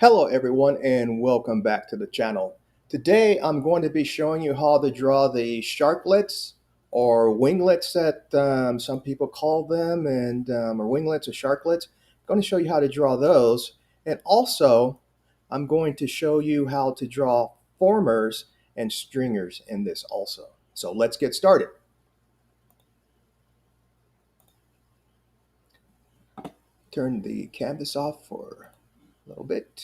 Hello everyone and welcome back to the channel. Today I'm going to be showing you how to draw the sharklets or winglets that some people call them, and or winglets or sharklets. I'm going to show you how to draw those, and also I'm going to show you how to draw formers and stringers in this also. So let's get started. Turn the canvas off for a little bit.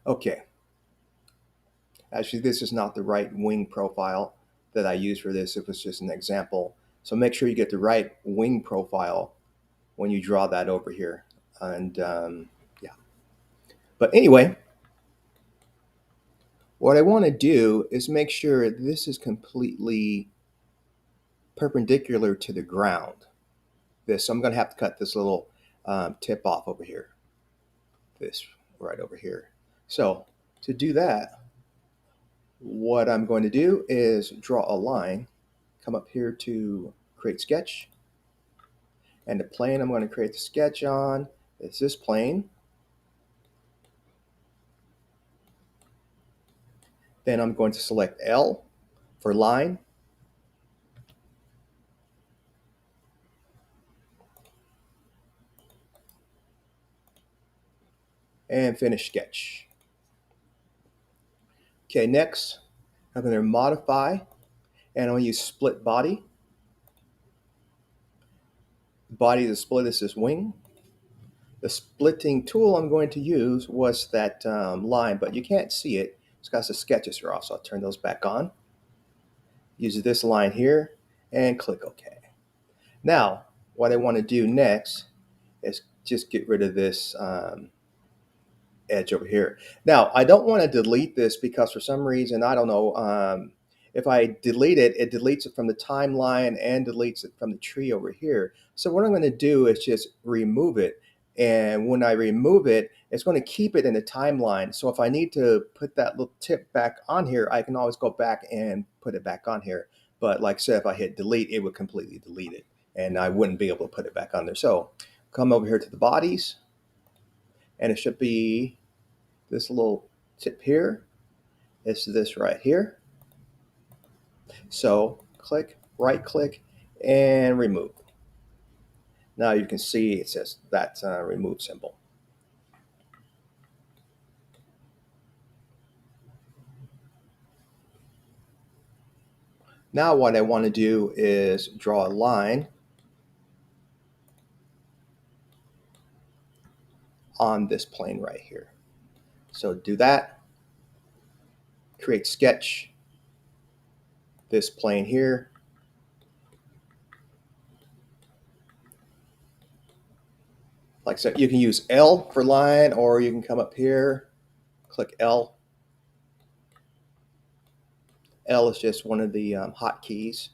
Okay. Actually, this is not the right wing profile that I use for this. It was just an example. So make sure you get the right wing profile when you draw that over here. And yeah. But anyway, what I want to do is make sure this is completely perpendicular to the ground. So I'm going to have to cut this little tip off over here. This right over here. So to do that, what I'm going to do is draw a line, come up here to create sketch, and the plane I'm going to create the sketch on is this plane. Then I'm going to select L for line, and finish sketch. Okay, next I'm going to modify, and I'll use split body. The body of the split is this wing. The splitting tool I'm going to use was that line, but you can't see it. It's got the sketches are off, so I'll turn those back on. Use this line here and click OK. Now, what I want to do next is just get rid of this edge over here. Now, I don't want to delete this because for some reason, I don't know, if I delete it, it deletes it from the timeline and deletes it from the tree over here. So what I'm going to do is just remove it. And when I remove it, it's going to keep it in the timeline. So if I need to put that little tip back on here, I can always go back and put it back on here. But like I said, if I hit delete, it would completely delete it, and I wouldn't be able to put it back on there. So come over here to the bodies, and it should be this little tip here. It's this right here. So click, right click, and remove. Now you can see it says that remove symbol. Now what I want to do is draw a line on this plane right here. So do that, create sketch, this plane here. Like I said, you can use L for line, or you can come up here, click L. L is just one of the hotkeys.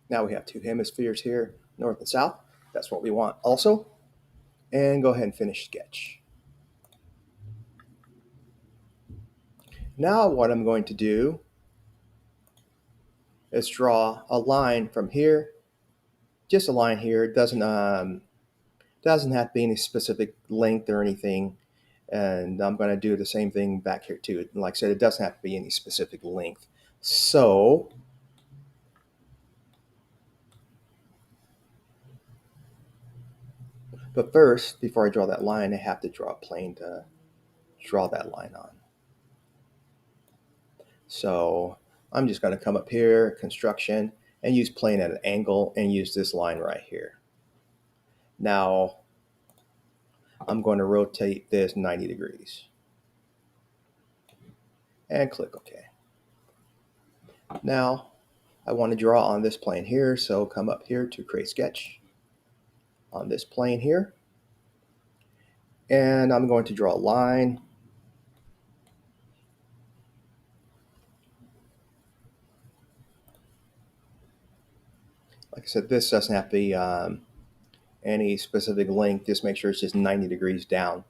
Now we have two hemispheres here, north and south. That's what we want also. And go ahead and finish sketch. Now what I'm going to do is draw a line from here, just a line here. It doesn't have to be any specific length or anything. And I'm going to do the same thing back here too. Like I said, it doesn't have to be any specific length. So but first, before I draw that line, I have to draw a plane to draw that line on. So I'm just going to come up here, construction, and use plane at an angle, and use this line right here. Now I'm going to rotate this 90 degrees and click OK. Now I want to draw on this plane here, so come up here to create sketch on this plane here, and I'm going to draw a line. Like I said, this doesn't have to be any specific length. Just make sure it's just 90 degrees down.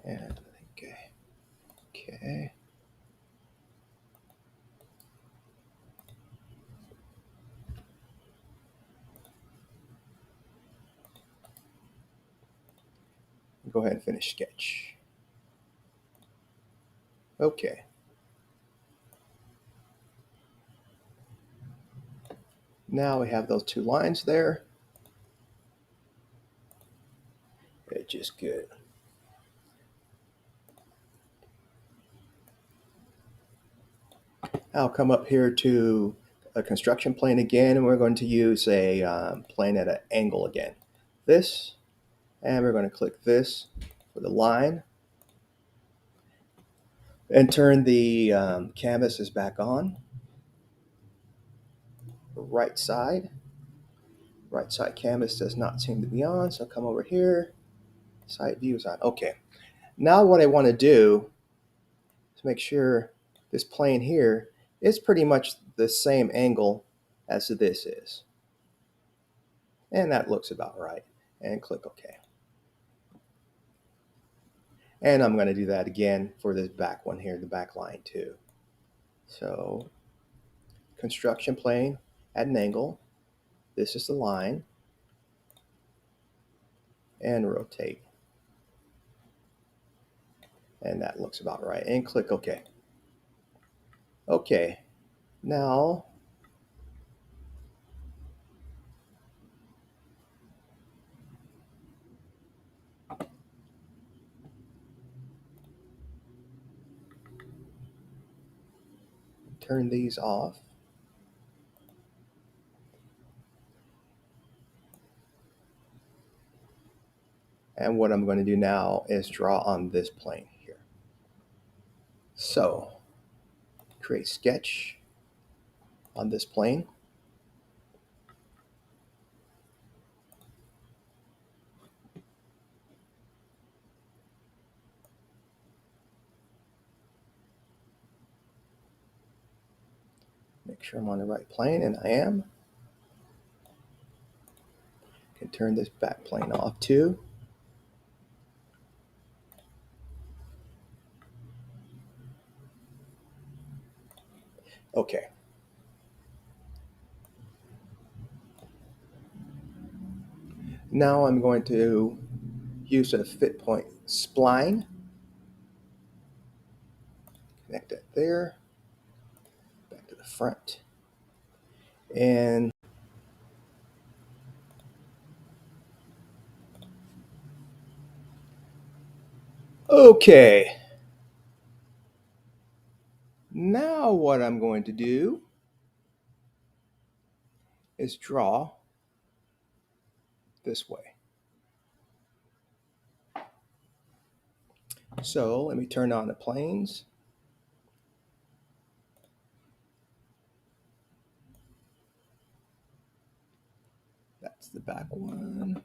And okay. Go ahead and finish sketch. Okay. Now we have those two lines there. It's just good. I'll come up here to a construction plane again, and we're going to use a plane at an angle again. This, and we're going to click this for the line, and turn the canvases back on. Right side canvas does not seem to be on, so come over here. Side view is on. Okay. Now what I want to do is make sure this plane here is pretty much the same angle as this is. And that looks about right. And click OK. And I'm going to do that again for this back one here, the back line too. So construction plane at an angle. This is the line. And rotate. And that looks about right. And click OK. Okay. Now turn these off. And what I'm going to do now is draw on this plane here. So create sketch on this plane. Make sure I'm on the right plane, and I am. Can turn this back plane off too. Okay. Now I'm going to use a fit point spline. Connect that there. Back to the front. And okay. Now what I'm going to do is draw this way. So let me turn on the planes. That's the back one.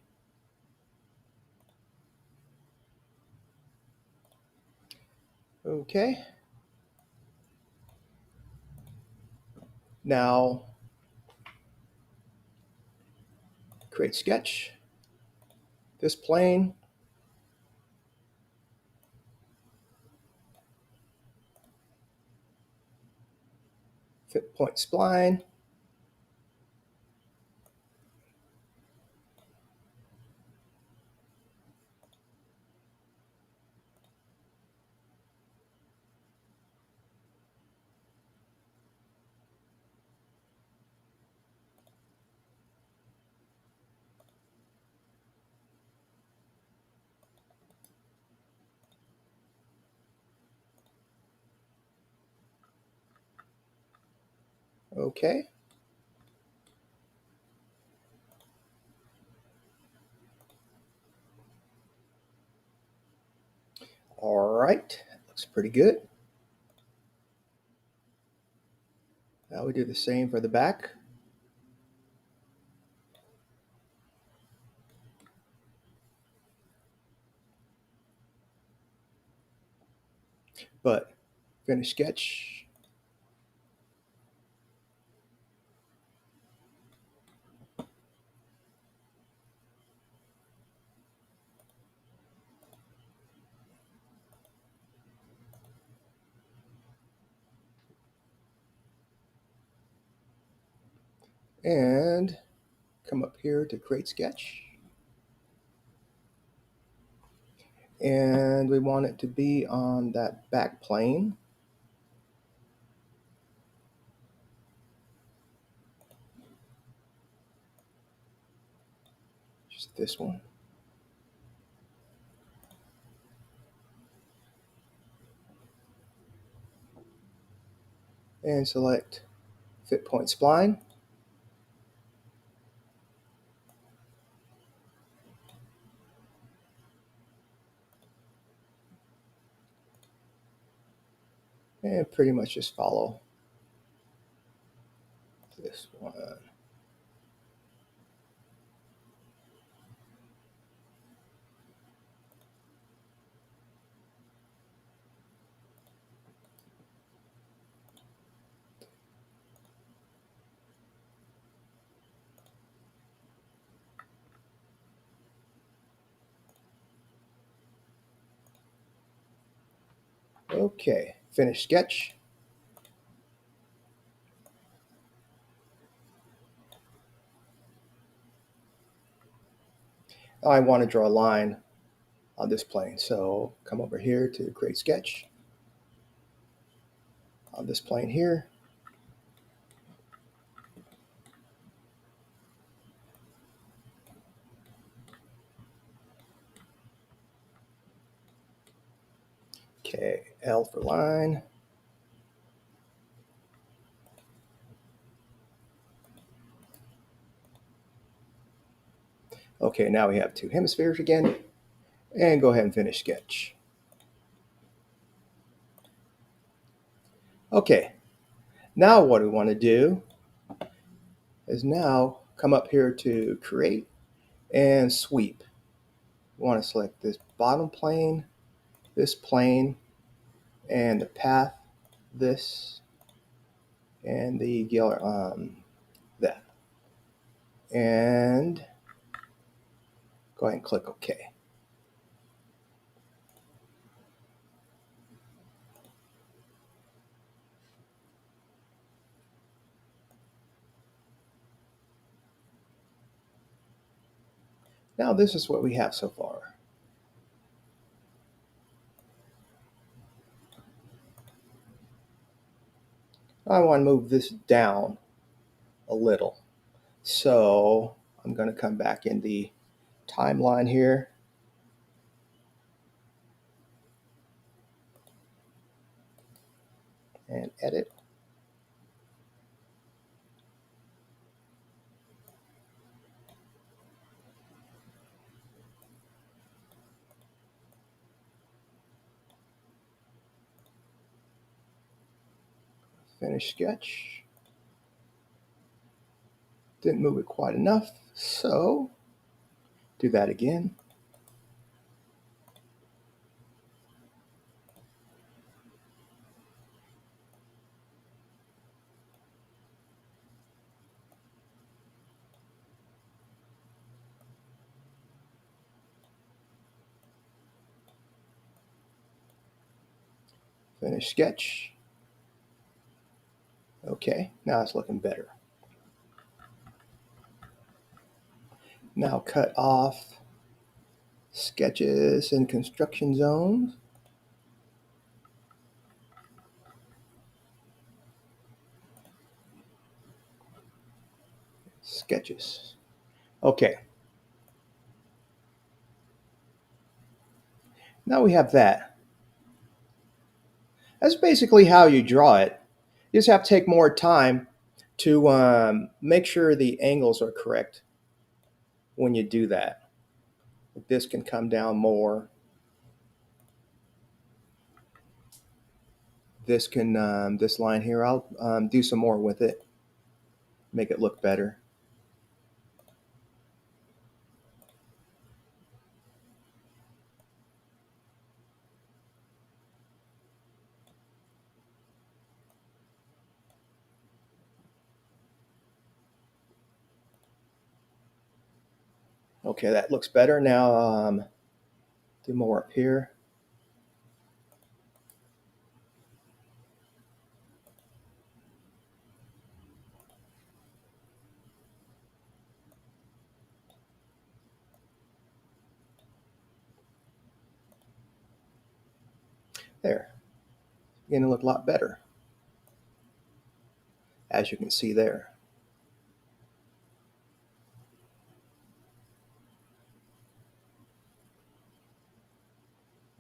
Okay. Now create sketch. This plane. Fit point spline. Okay. All right. Looks pretty good. Now we do the same for the back. But finish sketch. and come up here to create sketch. And we want it to be on that back plane. Just this one. And select Fit Point Spline. And pretty much just follow this one. Okay, finish sketch. Now I want to draw a line on this plane. So come over here to create sketch on this plane here. Okay, L for line. Okay, now we have two hemispheres again. And go ahead and finish sketch. Okay, now what we want to do is now come up here to create and sweep. We want to select this bottom plane, this plane, and the path, this, and the that. And go ahead and click OK. Now this is what we have so far. I want to move this down a little. So I'm going to come back in the timeline here. And edit. Finish sketch. Didn't move it quite enough, so do that again. Finish sketch. Okay, now it's looking better. Now cut off sketches and construction zones. Sketches. Okay. Now we have that. That's basically how you draw it. You just have to take more time to make sure the angles are correct when you do that. This can come down more. This line here, I'll do some more with it, make it look better. Okay, that looks better. Now do more up here. There, beginning to look a lot better, as you can see there.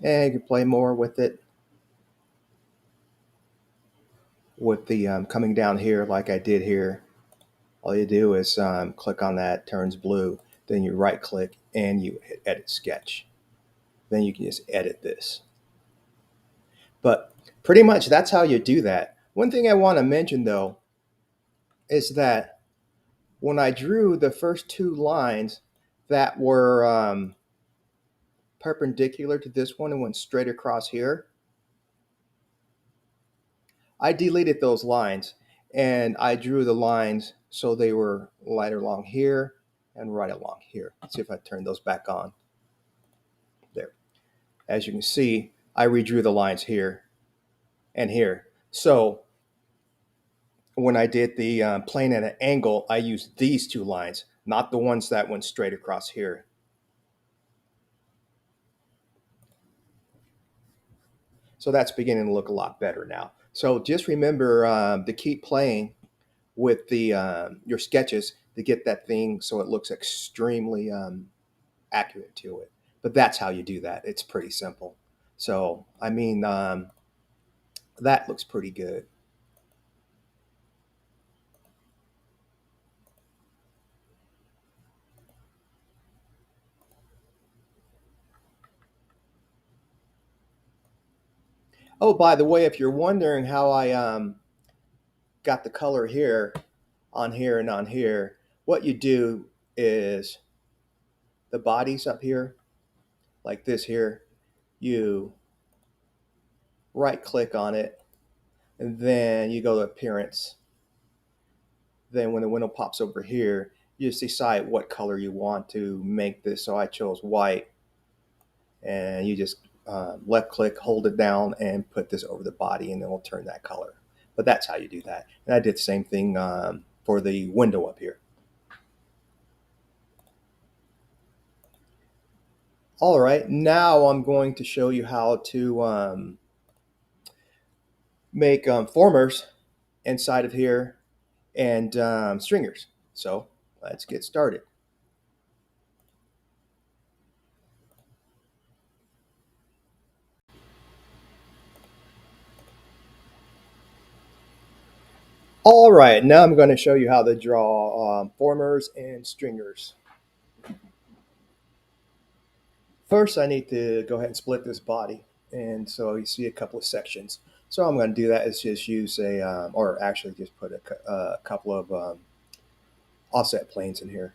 And you can play more with it with the coming down here like I did here. All you do is click on that, turns blue, then you right click and you hit edit sketch. Then you can just edit this. But pretty much that's how you do that. One thing I want to mention though is that when I drew the first two lines that were perpendicular to this one and went straight across here, I deleted those lines and I drew the lines so they were right along here and right along here. Let's see if I turn those back on. There. As you can see, I redrew the lines here and here. So when I did the plane at an angle, I used these two lines, not the ones that went straight across here. So that's beginning to look a lot better now. So just remember to keep playing with the your sketches to get that thing so it looks extremely accurate to it. But that's how you do that. It's pretty simple. So I mean, that looks pretty good. Oh, by the way, if you're wondering how I got the color here and on here, what you do is the body's up here, like this here. You right click on it, and then you go to appearance. Then when the window pops over here, you just decide what color you want to make this. So I chose white, and you just left click, hold it down, and put this over the body, and then we'll turn that color. But that's how you do that. And I did the same thing for the window up here. All right, now I'm going to show you how to make formers inside of here and stringers. So let's get started. All right, now I'm going to show you how to draw formers and stringers. First, I need to go ahead and split this body. And so you see a couple of sections. So I'm going to do that is just use a, or actually just put a couple of offset planes in here.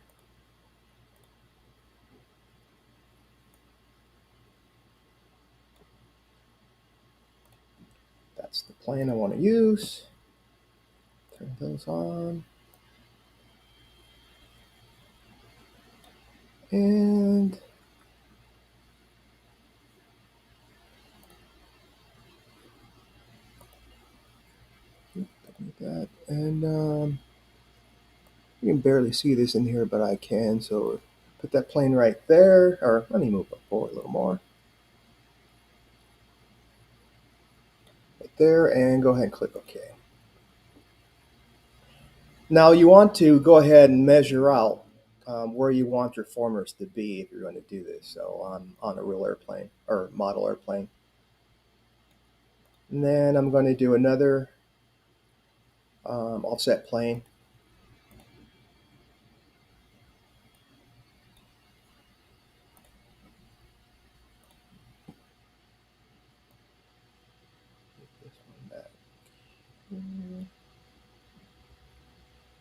That's the plane I want to use. Turn those on. And like that. And you can barely see this in here, but I can. So put that plane right there. Or let me move it forward a little more. Right there, and go ahead and click OK. Now you want to go ahead and measure out where you want your formers to be if you're going to do this. So on a real airplane or model airplane. And then I'm going to do another offset plane. This one back.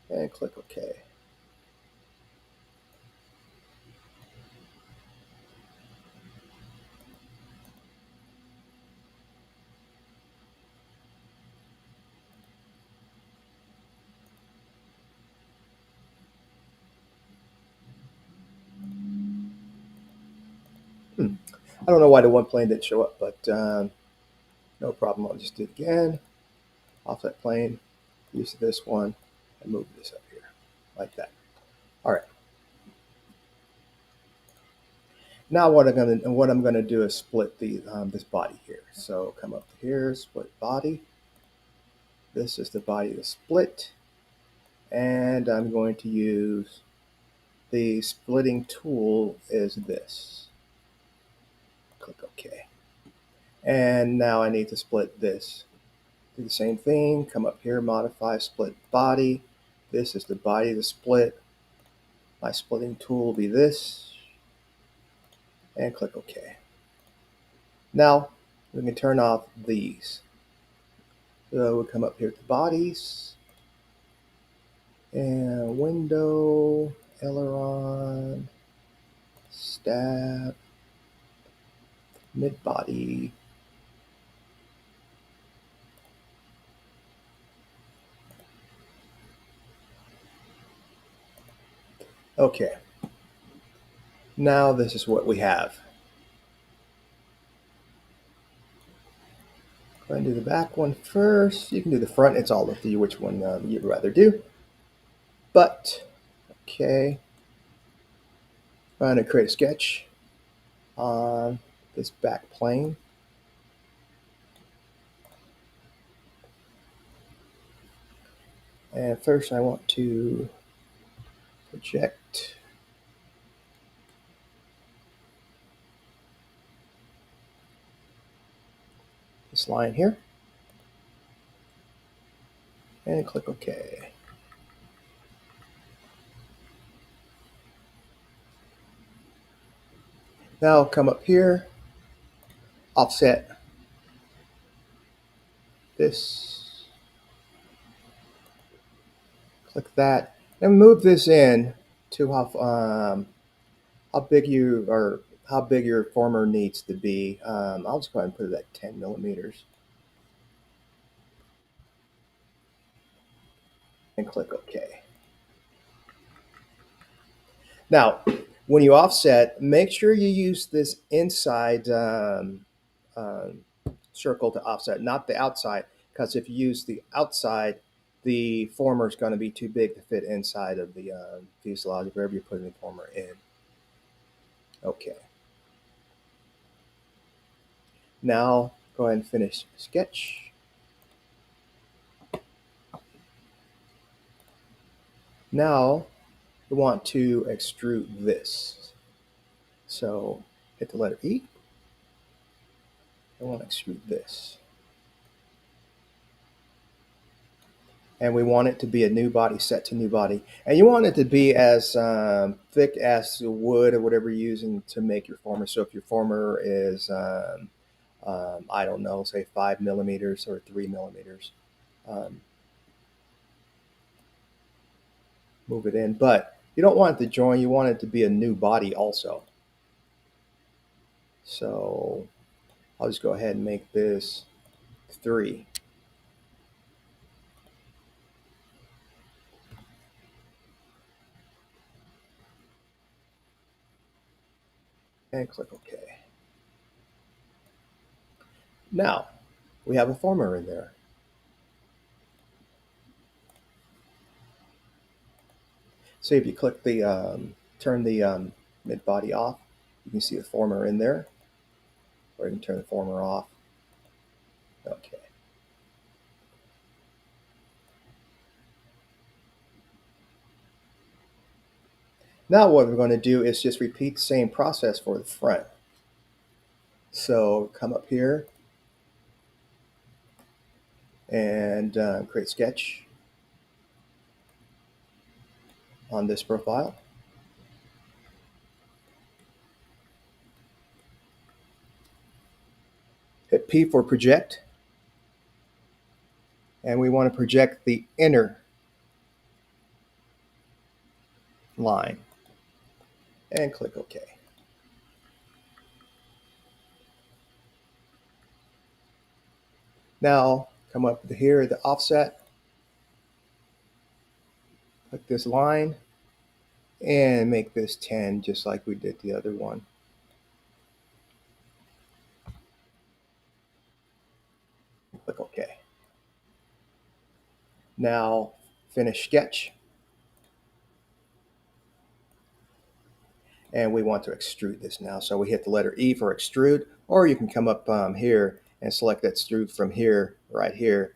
And click OK. I don't know why the one plane didn't show up, but no problem. I'll just do it again. Offset plane, use this one, and move this up here like that. All right. Now what I'm gonna do is split the this body here. So come up here, split body. This is the body to split, and I'm going to use the splitting tool is this. Click OK. And now I need to split this. Do the same thing. Come up here, modify split body. This is the body to split. My splitting tool will be this, and click OK. Now we can turn off these. So we'll come up here to bodies and window, aileron, stab, mid body. Okay. Now this is what we have. Go ahead and do the back one first. You can do the front. It's all up to you which one you'd rather do. But, okay. I'm going to create a sketch on this back plane. And first I want to project this line here. And click OK. Now come up here, offset this, click that, and move this in to how big your former needs to be. I'll just go ahead and put it at 10 millimeters and click OK. Now, when you offset, make sure you use this inside circle to offset, not the outside, because if you use the outside, the former is going to be too big to fit inside of the fuselage, wherever you're putting the former in. Okay. Now, go ahead and finish sketch. Now, we want to extrude this. So, hit the letter E. I want to extrude this. And we want it to be a new body, set to new body. And you want it to be as thick as wood or whatever you're using to make your former. So if your former is, I don't know, say 5 millimeters or 3 millimeters, move it in. But you don't want it to join. You want it to be a new body also. So I'll just go ahead and make this 3. And click OK. Now we have a former in there. So if you click the, turn the mid body off, you can see the former in there, or you can turn the former off. Okay. Now what we're going to do is just repeat the same process for the front. So come up here and create sketch on this profile. Hit P for project. And we want to project the inner line. And click OK. Now come up to here, the offset. Click this line and make this 10 just like we did the other one. Click OK. Now finish sketch. and we want to extrude this now. So we hit the letter E for extrude, or you can come up here and select extrude from here, right here,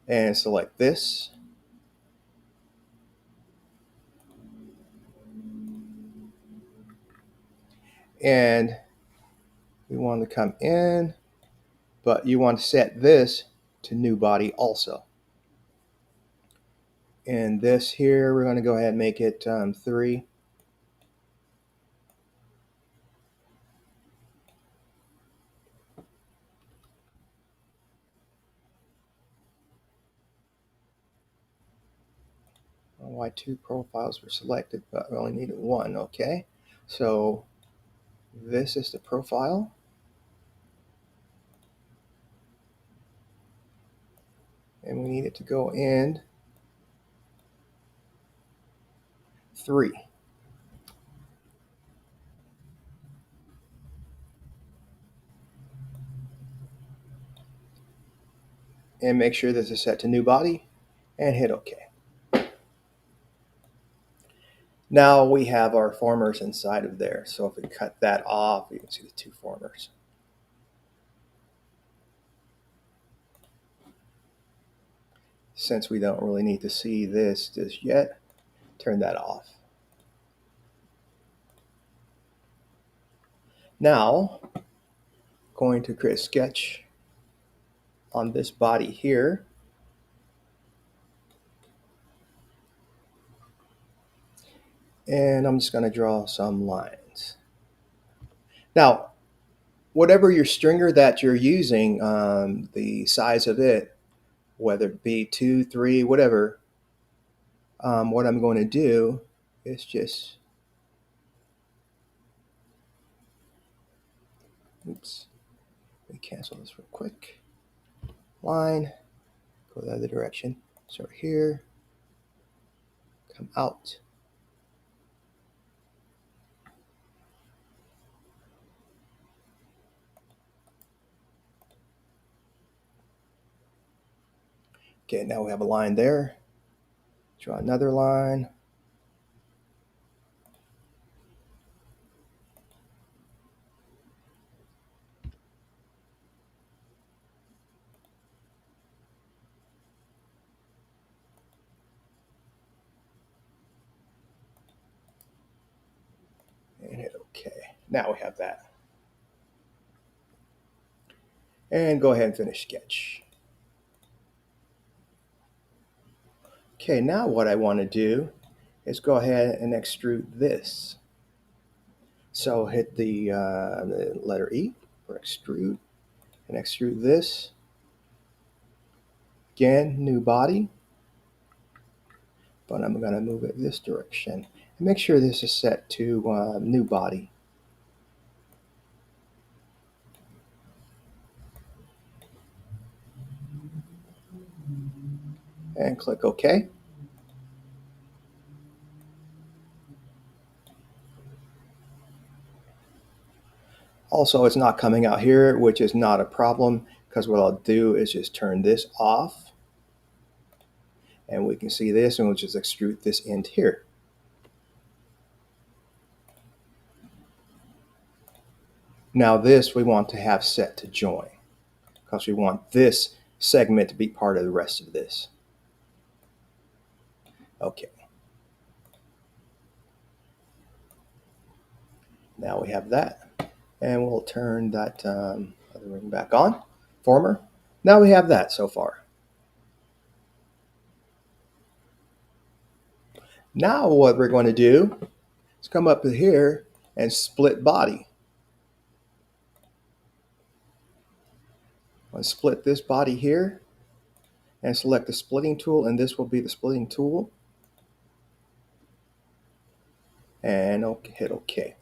and select this. And we want to come in, but you want to set this to new body also. And this here, we're going to go ahead and make it 3. Why 2 profiles were selected, but we only needed 1. Okay, so this is the profile. And we need it to go in 3. And make sure this is set to new body and hit OK. Now we have our formers inside of there. So if we cut that off, you can see the 2 formers. Since we don't really need to see this just yet, turn that off. Now, going to create a sketch on this body here. And I'm just going to draw some lines. Now, whatever your stringer that you're using, the size of it, whether it be 2, 3, whatever, what I'm going to do is just, oops, let me cancel this real quick. Line, go the other direction. Start here, come out. Okay, now we have a line there. Draw another line. And hit OK. Now we have that. And go ahead and finish sketch. Okay, now what I want to do is go ahead and extrude this. So hit the letter E for extrude and extrude this. Again, new body, but I'm going to move it this direction. And make sure this is set to new body. And click OK. Also, it's not coming out here, which is not a problem, because what I'll do is just turn this off. And we can see this, and we'll just extrude this end here. Now this we want to have set to join, because we want this segment to be part of the rest of this. Okay. Now we have that. And we'll turn that other ring back on. Former. Now we have that so far. Now what we're going to do is come up here and split body. I'll split this body here and select the splitting tool, and this will be the splitting tool. And hit OK.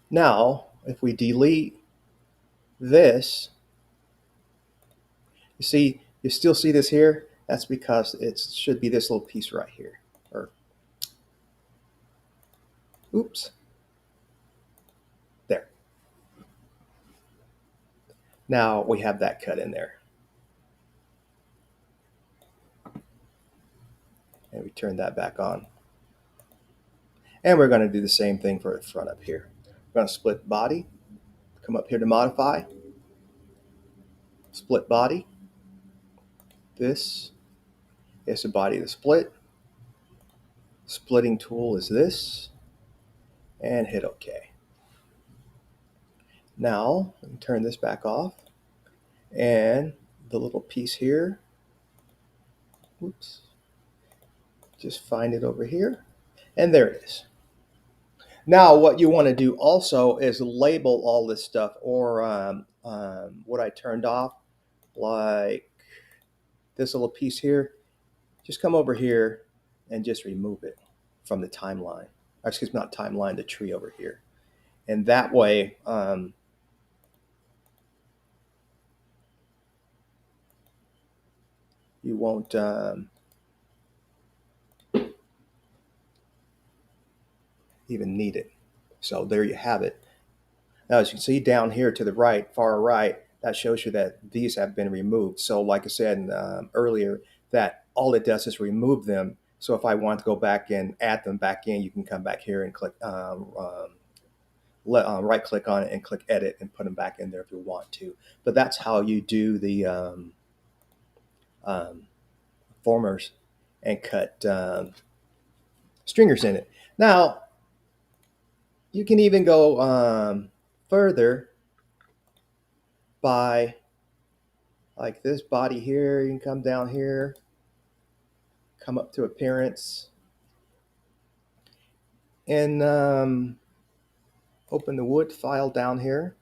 Now, if we delete this, you still see this here? That's because it should be this little piece right here. Or, oops. There. Now we have that cut in there. And we turn that back on. And we're going to do the same thing for the front up here. We're going to split body, come up here to modify, split body. This is the body of the split. Splitting tool is this, and hit OK. Now, we can turn this back off, and the little piece here, oops, just find it over here, and there it is. Now, what you want to do also is label all this stuff, or what I turned off, like this little piece here. Just come over here and just remove it from the timeline. Or excuse me, not timeline, the tree over here. And that way, you won't even need it. So there you have it. Now, as you can see down here to the right, far right, that shows you that these have been removed. So like I said earlier, that all it does is remove them. So if I want to go back and add them back in, you can come back here and click, right click on it and click edit and put them back in there if you want to. But that's how you do the formers and cut stringers in it. Now, you can even go further by, like this body here, you can come down here, come up to appearance, and open the wood file down here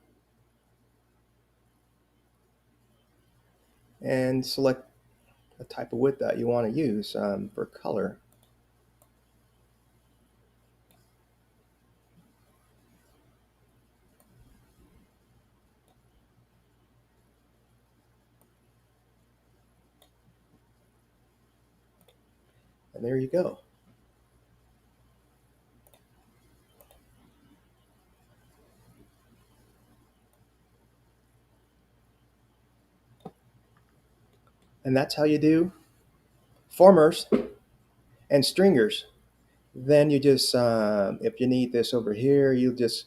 and select the type of wood that you want to use for color. And there you go. And that's how you do formers and stringers. Then you just, if you need this over here, you just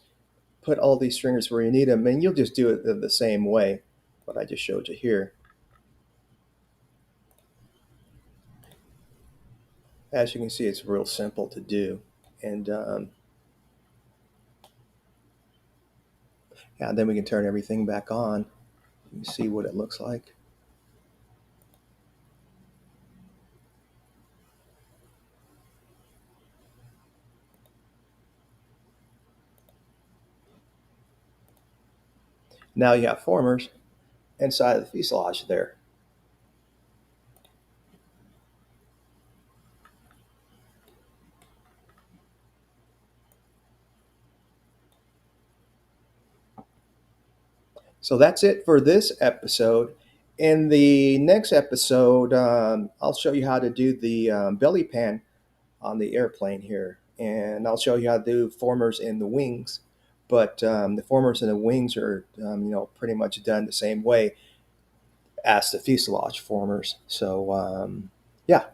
put all these stringers where you need them, and you'll just do it the same way, what I just showed you here. As you can see, it's real simple to do. And yeah, then we can turn everything back on. You can see what it looks like. Now you have formers inside of the fuselage there. So that's it for this episode. In the next episode, I'll show you how to do the belly pan on the airplane here. And I'll show you how to do formers in the wings. But the formers in the wings are, pretty much done the same way as the fuselage formers. So, yeah.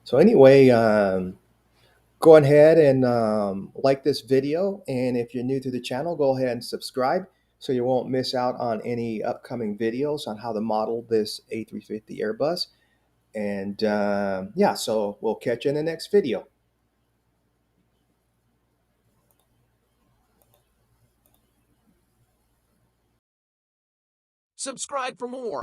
So anyway, go ahead and like this video. And if you're new to the channel, go ahead and subscribe so you won't miss out on any upcoming videos on how to model this A350 Airbus. And yeah, so we'll catch you in the next video. Subscribe for more.